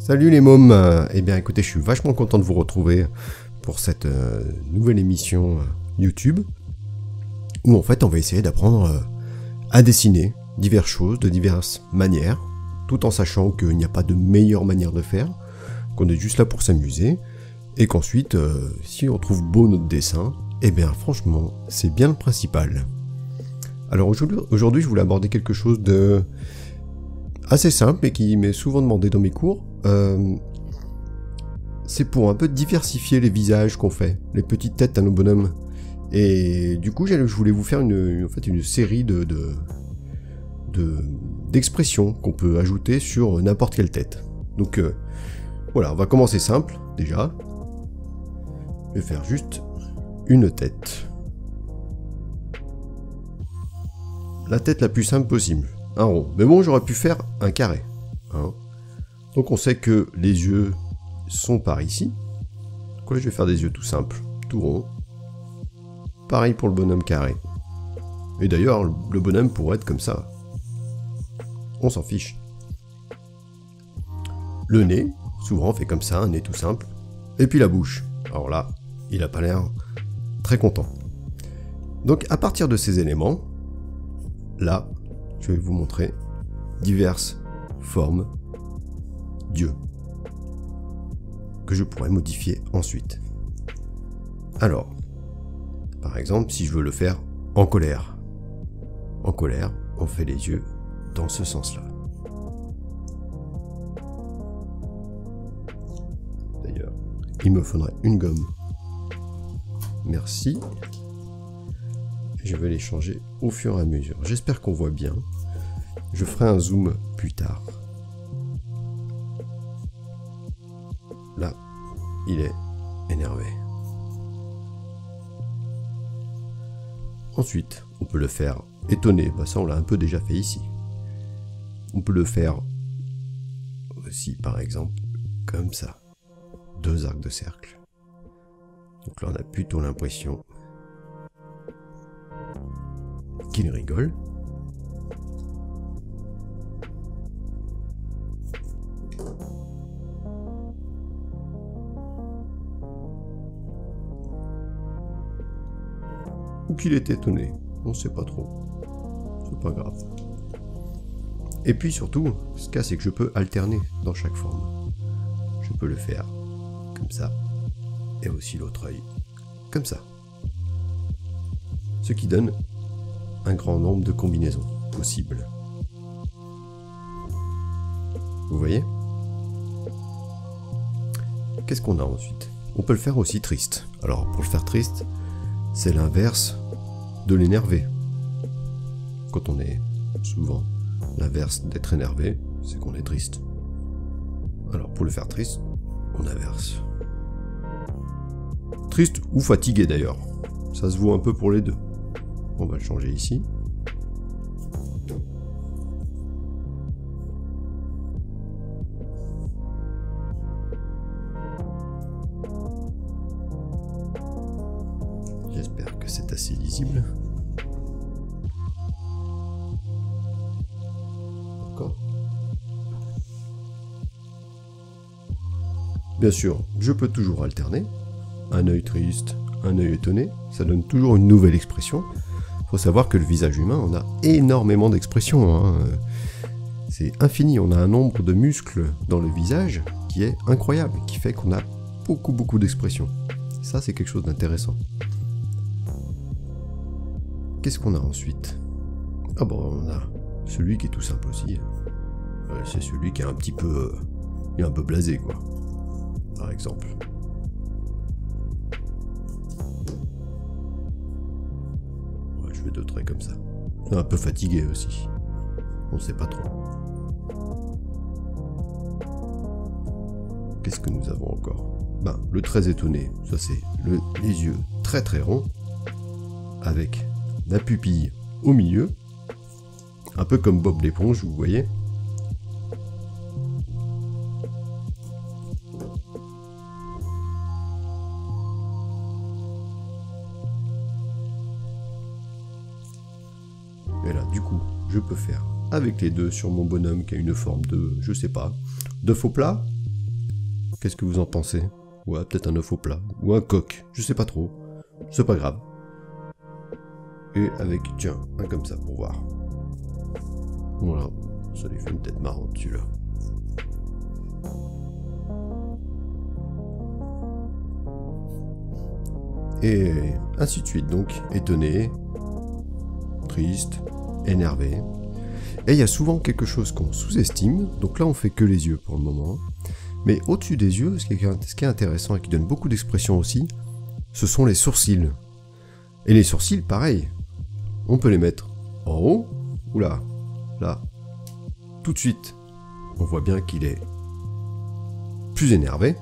Salut les mômes, eh bien écoutez, je suis vachement content de vous retrouver pour cette nouvelle émission YouTube, où en fait on va essayer d'apprendre à dessiner diverses choses de diverses manières, tout en sachant qu'il n'y a pas de meilleure manière de faire, qu'on est juste là pour s'amuser, et qu'ensuite, si on trouve beau notre dessin, eh bien franchement, c'est bien le principal. Alors aujourd'hui je voulais aborder quelque chose de assez simple et qui m'est souvent demandé dans mes cours. C'est pour un peu diversifier les visages qu'on fait, les petites têtes à nos bonhommes. Et du coup, je voulais vous faire une série d'expressions qu'on peut ajouter sur n'importe quelle tête. Donc voilà, on va commencer simple déjà. Je vais faire juste une tête. La tête la plus simple possible, un rond. Mais bon, j'aurais pu faire un carré. Hein. Donc on sait que les yeux sont par ici. Donc là, je vais faire des yeux tout simples, tout ronds. Pareil pour le bonhomme carré. Et d'ailleurs, le bonhomme pourrait être comme ça. On s'en fiche. Le nez, souvent on fait comme ça, un nez tout simple. Et puis la bouche. Alors là, il n'a pas l'air très content. Donc à partir de ces éléments, là, je vais vous montrer diverses formes d'yeux que je pourrais modifier ensuite. Alors, par exemple, si je veux le faire en colère, on fait les yeux dans ce sens-là. D'ailleurs, il me faudrait une gomme. Merci. Je vais les changer au fur et à mesure. J'espère qu'on voit bien. Je ferai un zoom plus tard. Là, il est énervé. Ensuite, on peut le faire étonné. Bah ça, on l'a un peu déjà fait ici. On peut le faire aussi, par exemple, comme ça. 2 arcs de cercle. Donc là, on a plutôt l'impression qu'il rigole. Ou qu'il est étonné, on ne sait pas trop, c'est pas grave. Et puis surtout, ce cas c'est que je peux alterner dans chaque forme. Je peux le faire comme ça, et aussi l'autre œil, comme ça. Ce qui donne un grand nombre de combinaisons possibles. Vous voyez? Qu'est-ce qu'on a ensuite? On peut le faire aussi triste. Alors pour le faire triste, c'est l'inverse de l'énervé. Quand on est souvent l'inverse d'être énervé, c'est qu'on est triste. Alors pour le faire triste, on inverse. Triste ou fatigué d'ailleurs. Ça se vaut un peu pour les deux. On va le changer ici. J'espère que c'est assez lisible. Encore. Bien sûr, je peux toujours alterner. Un œil triste, un œil étonné, ça donne toujours une nouvelle expression. Il faut savoir que le visage humain, on a énormément d'expressions. Hein. C'est infini, on a un nombre de muscles dans le visage qui est incroyable, qui fait qu'on a beaucoup d'expressions. Ça, c'est quelque chose d'intéressant. Qu'est-ce qu'on a ensuite? Ah bon, on a celui qui est tout simple aussi. C'est celui qui est un petit peu... il est un peu blasé, quoi. Par exemple. Ouais, je fais 2 traits comme ça. Un peu fatigué aussi. On sait pas trop. Qu'est-ce que nous avons encore? Ben, le très étonné, ça c'est les yeux très ronds, avec la pupille au milieu, un peu comme Bob l'éponge, vous voyez. Et là, du coup, je peux faire avec les deux sur mon bonhomme qui a une forme de, je sais pas, de faux plat, Qu'est-ce que vous en pensez? Ouais, peut-être un œuf au plat, ou un coq, je sais pas trop. C'est pas grave. Et avec, tiens, un comme ça pour voir. Voilà, ça lui fait une tête marrante celui-là. Et ainsi de suite, donc, étonné, triste, énervé. Et il y a souvent quelque chose qu'on sous-estime, donc là on fait que les yeux pour le moment. Mais au-dessus des yeux, ce qui est intéressant et qui donne beaucoup d'expression aussi, ce sont les sourcils. Et les sourcils, pareil, on peut les mettre en haut, ou là, tout de suite. On voit bien qu'il est plus énervé.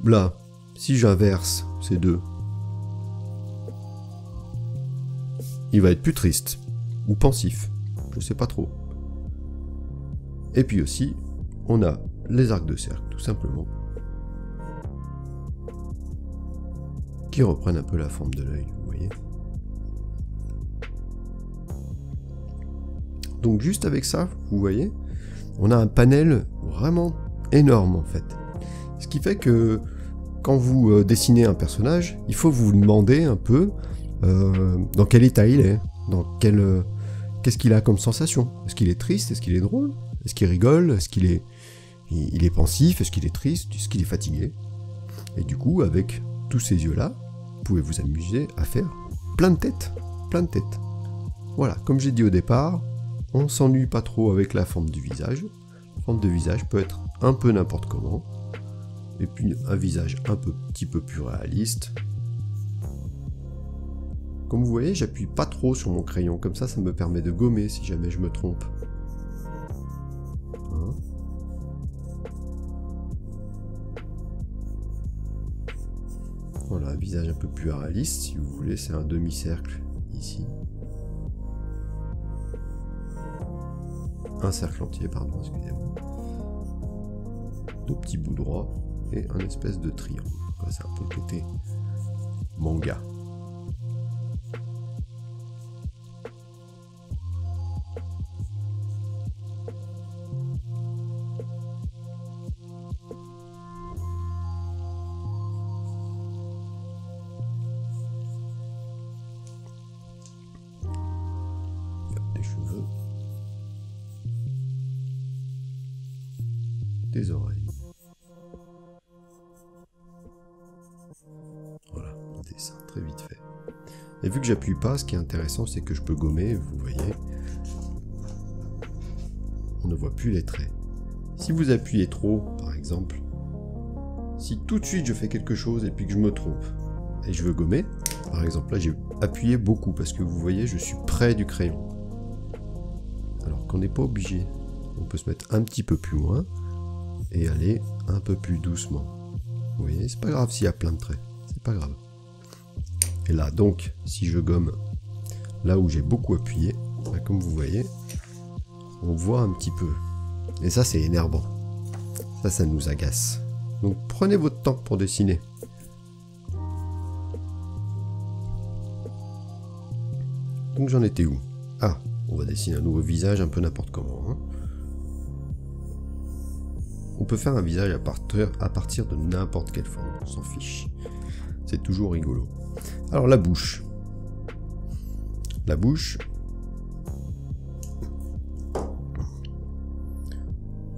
Là, si j'inverse ces deux, il va être plus triste, ou pensif, je sais pas trop. Et puis aussi, on a les arcs de cercle, tout simplement, qui reprennent un peu la forme de l'œil, vous voyez. Donc juste avec ça, vous voyez, on a un panel vraiment énorme en fait. Ce qui fait que quand vous dessinez un personnage, il faut vous demander un peu dans quel état il est, qu'est-ce qu'il a comme sensation. Est-ce qu'il est triste? Est-ce qu'il est drôle? Est-ce qu'il rigole? Est-ce qu'il est pensif? Est-ce qu'il est triste? Est-ce qu'il est fatigué? Et du coup, avec tous ces yeux-là, vous pouvez vous amuser à faire plein de têtes. Plein de têtes. Voilà, comme j'ai dit au départ, on s'ennuie pas trop avec la forme du visage. La forme de visage peut être un peu n'importe comment. Et puis un visage petit peu plus réaliste. Comme vous voyez, j'appuie pas trop sur mon crayon, comme ça me permet de gommer si jamais je me trompe. Hein? Voilà, un visage un peu plus réaliste, si vous voulez, c'est un demi-cercle ici. Un cercle entier, pardon, excusez-moi. Deux petits bouts droits et un espèce de triangle. C'est un peu le côté manga. Des cheveux. Des oreilles. Voilà, un dessin très vite fait. Et vu que j'appuie pas, ce qui est intéressant, c'est que je peux gommer, vous voyez. On ne voit plus les traits. Si vous appuyez trop, par exemple, si tout de suite je fais quelque chose et puis que je me trompe, et je veux gommer, par exemple là j'ai appuyé beaucoup parce que vous voyez, je suis près du crayon. Alors qu'on n'est pas obligé. On peut se mettre un petit peu plus loin et aller un peu plus doucement. Vous voyez, c'est pas grave s'il y a plein de traits, c'est pas grave. Et là donc, si je gomme là où j'ai beaucoup appuyé, bah, comme vous voyez, on voit un petit peu. Et ça c'est énervant. Ça nous agace. Donc prenez votre temps pour dessiner. Donc j'en étais où? Ah, on va dessiner un nouveau visage un peu n'importe comment. Hein. On peut faire un visage à partir de n'importe quelle forme, on s'en fiche. C'est toujours rigolo. Alors la bouche. La bouche.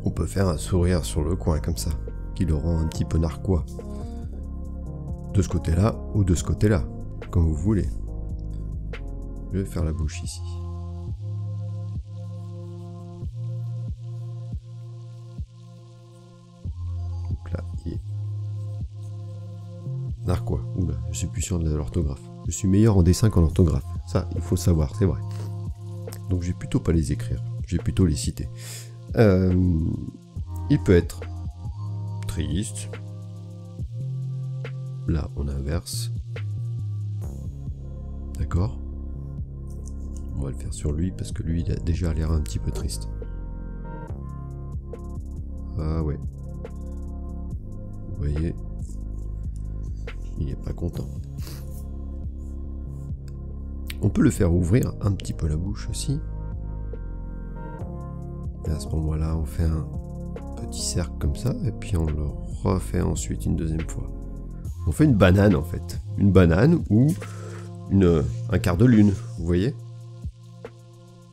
On peut faire un sourire sur le coin comme ça, qui le rend un petit peu narquois. De ce côté-là ou de ce côté-là, comme vous voulez. Je vais faire la bouche ici. Donc là, il est narquois. Oula, je suis plus sûr de l'orthographe. Je suis meilleur en dessin qu'en orthographe. Ça, il faut le savoir, c'est vrai. Donc je vais plutôt pas les écrire. Je vais plutôt les citer. Il peut être triste. Là, on inverse. D'accord? On va le faire sur lui parce que lui, il a déjà l'air un petit peu triste. Ah ouais. Vous voyez, il n'est pas content. On peut le faire ouvrir un petit peu la bouche aussi. Et à ce moment-là, on fait un petit cercle comme ça, et puis on le refait ensuite une deuxième fois. On fait une banane en fait. Une banane ou un quart de lune, vous voyez?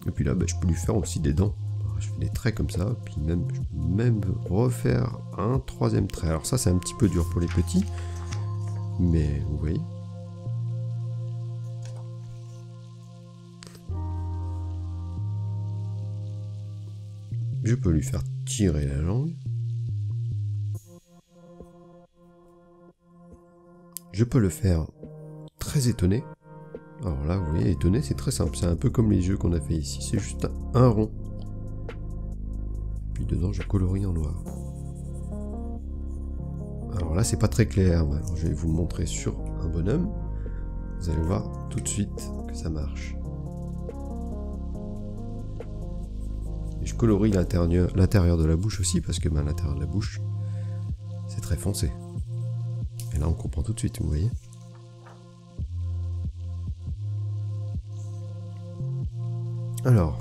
Et puis là, je peux lui faire aussi des dents. Alors, je fais des traits comme ça, puis je peux même refaire un troisième trait. Alors ça, c'est un petit peu dur pour les petits, mais vous voyez? Je peux lui faire tirer la langue. Je peux le faire très étonné. Alors là, vous voyez, étonné, c'est très simple. C'est un peu comme les jeux qu'on a fait ici. C'est juste un rond. Puis dedans, je colorie en noir. Alors là, c'est pas très clair. Alors, je vais vous le montrer sur un bonhomme. Vous allez voir tout de suite que ça marche. Et je colorie l'intérieur de la bouche aussi, parce que l'intérieur de la bouche, c'est très foncé. Et là, on comprend tout de suite, vous voyez. Alors,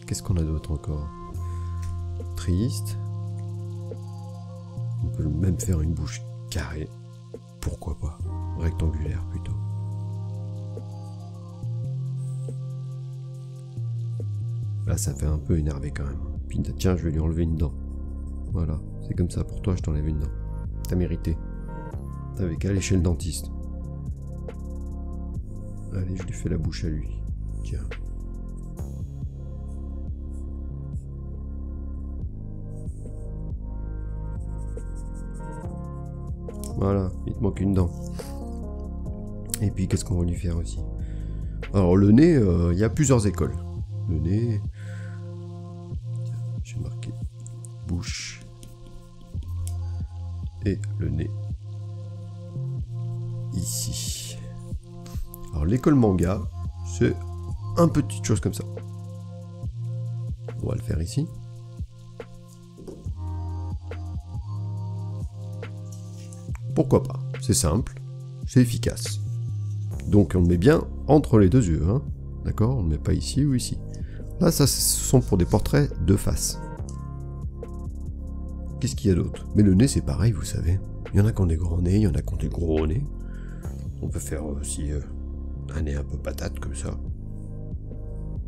qu'est-ce qu'on a d'autre encore? Triste. On peut même faire une bouche carrée. Pourquoi pas? Rectangulaire plutôt. Là, ça fait un peu énervé quand même. Puis tiens, je vais lui enlever une dent. Voilà, c'est comme ça. Pour toi, je t'enlève une dent. T'as mérité. T'avais qu'à aller chez le dentiste. Allez, je lui fais la bouche à lui. Tiens. Voilà, il te manque une dent. Et puis, qu'est-ce qu'on va lui faire aussi? Alors, le nez, il y a plusieurs écoles. Le nez... J'ai marqué bouche et le nez. Ici. Alors, l'école manga, c'est un petite chose comme ça. On va le faire ici. Pourquoi pas? C'est simple, c'est efficace. Donc on le met bien entre les deux yeux, hein. D'accord? On ne le met pas ici ou ici. Là, ça, ce sont pour des portraits de face. Qu'est-ce qu'il y a d'autre? Mais le nez, c'est pareil, vous savez. Il y en a qui ont des grands nez, il y en a qui ont des gros nez. On peut faire aussi un nez un peu patate comme ça.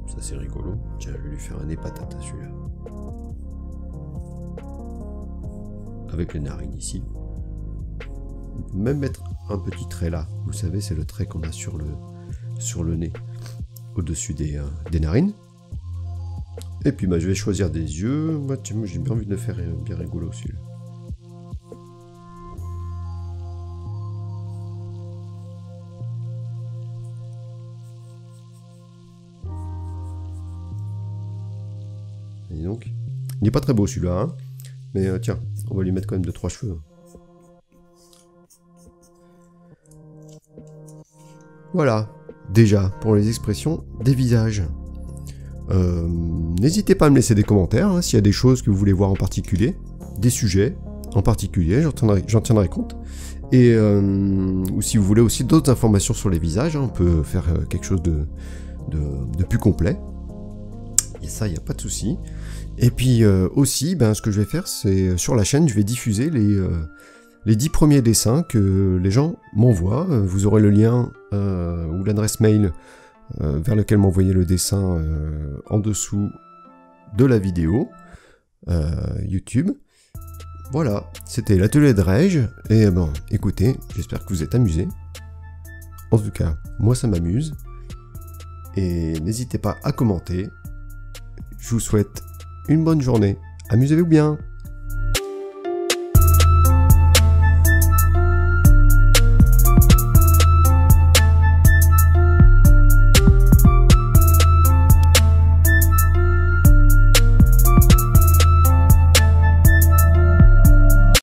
Ça, c'est rigolo. Tiens, je vais lui faire un nez patate à celui-là. Avec les narines ici. On peut même mettre un petit trait là. Vous savez, c'est le trait qu'on a sur le nez. Au-dessus des narines. Et puis je vais choisir des yeux. Moi, j'ai bien envie de le faire bien rigolo celui-là. Et donc, il n'est pas très beau celui-là, hein. Mais tiens, on va lui mettre quand même 2-3 cheveux. Voilà, déjà, pour les expressions des visages. N'hésitez pas à me laisser des commentaires, hein, s'il y a des choses que vous voulez voir en particulier, des sujets en particulier, j'en tiendrai compte. Et ou si vous voulez aussi d'autres informations sur les visages, hein, on peut faire quelque chose de plus complet. Et ça, il n'y a pas de souci. Et puis aussi, ce que je vais faire, c'est sur la chaîne, je vais diffuser les 10 premiers dessins que les gens m'envoient. Vous aurez le lien ou l'adresse mail vers lequel m'envoyer le dessin en dessous de la vidéo YouTube. Voilà, c'était l'atelier de Rage. Et écoutez, j'espère que vous êtes amusés. En tout cas, moi ça m'amuse. Et n'hésitez pas à commenter. Je vous souhaite une bonne journée. Amusez-vous bien.